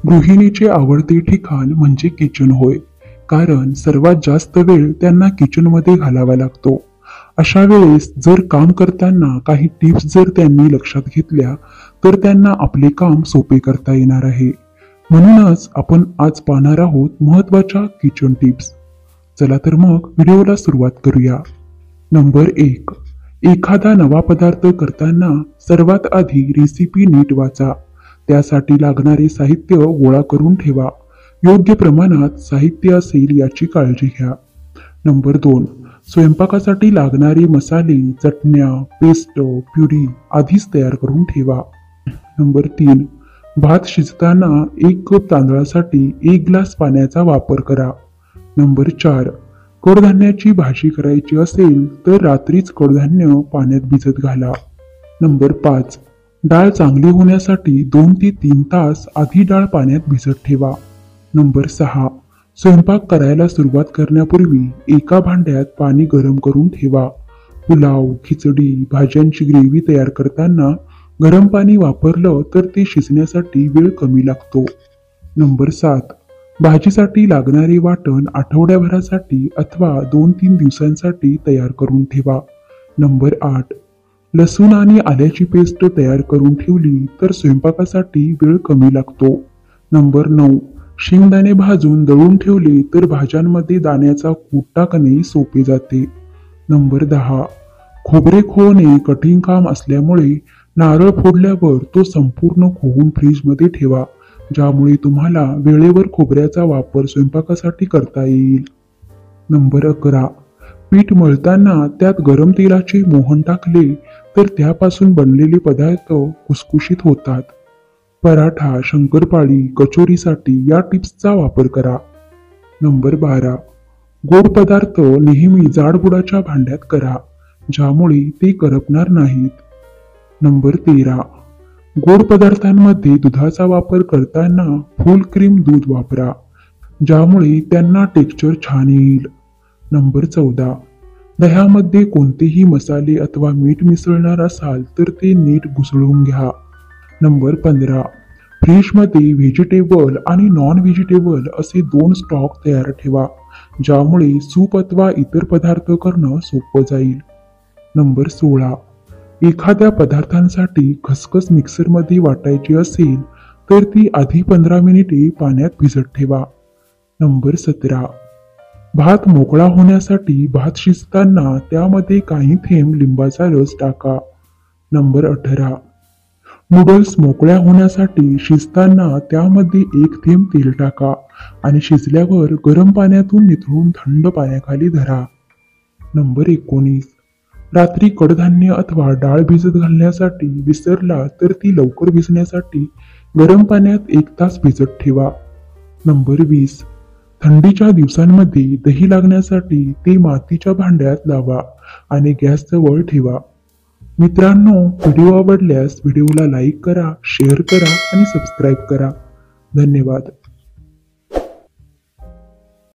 गृहिणीचे आवडते ठिकाण म्हणजे किचन होय, कारण सर्वात जास्त वेळ त्यांना किचनमध्ये घालावा लागतो. अशा वेळेस जर काम करताना काही टिप्स जर त्यांनी लक्षात घेतल्या तर त्यांना आपले काम सोपे करता येणार आहे. म्हणूनच आपण आज पाहणार आहोत महत्वाच्या किचन टिप्स. चला तर मग व्हिडिओला सुरुवात करूया. नंबर 1. एखादा नवा पदार्थ करताना सर्वात आधी रेसिपी नीट वाचा. त्यासाठी लागणारे साहित्य गोळा करून ठेवा. योग्य प्रमाणात साहित्य असेल याची काळजी घ्या. नंबर 2. स्वयंपाकासाठी लागणारे मसाले, चटण्या, पेस्ट, प्युरी आधीच तयार करून ठेवा. नंबर 3. भात शिजताना 1 कप तांदळासाठी 1 ग्लास पाण्याचा वापर करा. नंबर 4. कडधान्याची भाजी करायची असेल तर रात्रीच कडधान्य पाण्यात भिजत घाला. नंबर 5. डाळ चांगली होण्यासाठी 2 ते 3 तास आधी डाळ पाण्यात भिजत ठेवा. नंबर 6. स्वयंपाक करायला सुरुवात करण्यापूर्वी एका भांड्यात पाणी गरम करून ठेवा. पुलाव, खिचडी, भाज्यांची ग्रेव्ही तयार करताना गरम पाणी वापरलं तर ते शिजण्यासाठी वेळ कमी लागतो. नंबर 7. भाजीसाठी लागणारे वाटण आठवड्याभरासाठी अथवा 2-3 दिवसांसाठी तयार करून ठेवा. नंबर 8. लसूण आणि आल्याची पेस्ट तयार करून ठेवली तर स्वयंपाकासाठी वेळ कमी लागतो. नंबर 9. शेंगदाणे भाजून दळून ठेवले तर भाज्यांमध्ये दाण्याचा कूट टाकणे सोपे जाते. नंबर 10. खोबरे खोवणे कठीण काम असल्यामुळे नारळ फोडल्यावर तो संपूर्ण खोवून फ्रीजमध्ये ठेवा, ज्यामुळे तुम्हाला वेळेवर खोबऱ्याचा वापर स्वयंपाकासाठी करता येईल. नंबर 11. पीठ मळताना त्यात गरम तेलाचे मोहन टाकले तर त्यापासून बनलेले पदार्थ खुसखुशीत होतात. पराठा, शंकरपाळी, कचोरीसाठी या टिप्सचा वापर करा. नंबर 12. गोड पदार्थ नेहमी जाड बुडाच्या भांड्यात करा, ज्यामुळे ते करपणार नाहीत. नंबर 13. गोड पदार्थांमध्ये दुधाचा वापर करताना फुल क्रीम दूध वापरा, ज्यामुळे त्यांना टेक्स्चर छान येईल. नंबर 14. दह्यामध्ये कोणतेही मसाले अथवा मीठ मिसळणार असाल तर ते नीट घुसळून घ्या. नंबर 15. फ्रीजमध्ये व्हेजिटेबल आणि नॉन व्हेजिटेबल असे 2 स्टॉक तयार ठेवा, ज्यामुळे सूप अथवा इतर पदार्थ करणं सोपं जाईल. नंबर 16. एखाद्या पदार्थांसाठी खसखस मिक्सरमध्ये वाटायची असेल तर ती आधी 15 मिनिटे पाण्यात भिजत ठेवा. नंबर 17. भात मोकळा होण्यासाठी भात शिजताना त्यामध्ये काही थेंब लिंबाचा रस टाका. नंबर 18. नूडल्स मोकळ्या होण्यासाठी शिजताना त्यामध्ये 1 थेंब तेल टाका आणि शिजल्यावर गरम पाण्यातून निथळून थंड पाण्याखाली धरा. नंबर 19. रात्री कडधान्य अथवा डाळ भिजत घालण्यासाठी विसरला तर ती लवकर भिजण्यासाठी गरम पाण्यात 1 तास भिजत ठेवा. नंबर 20. थंडीच्या दिवसांमध्ये दही लागण्यासाठी ते मातीच्या भांड्यात लावा आणि गॅस जवळ ठेवा. मित्रांनो, व्हिडिओ आवडल्यास व्हिडिओला लाईक करा, शेअर करा आणि सबस्क्राईब करा. धन्यवाद.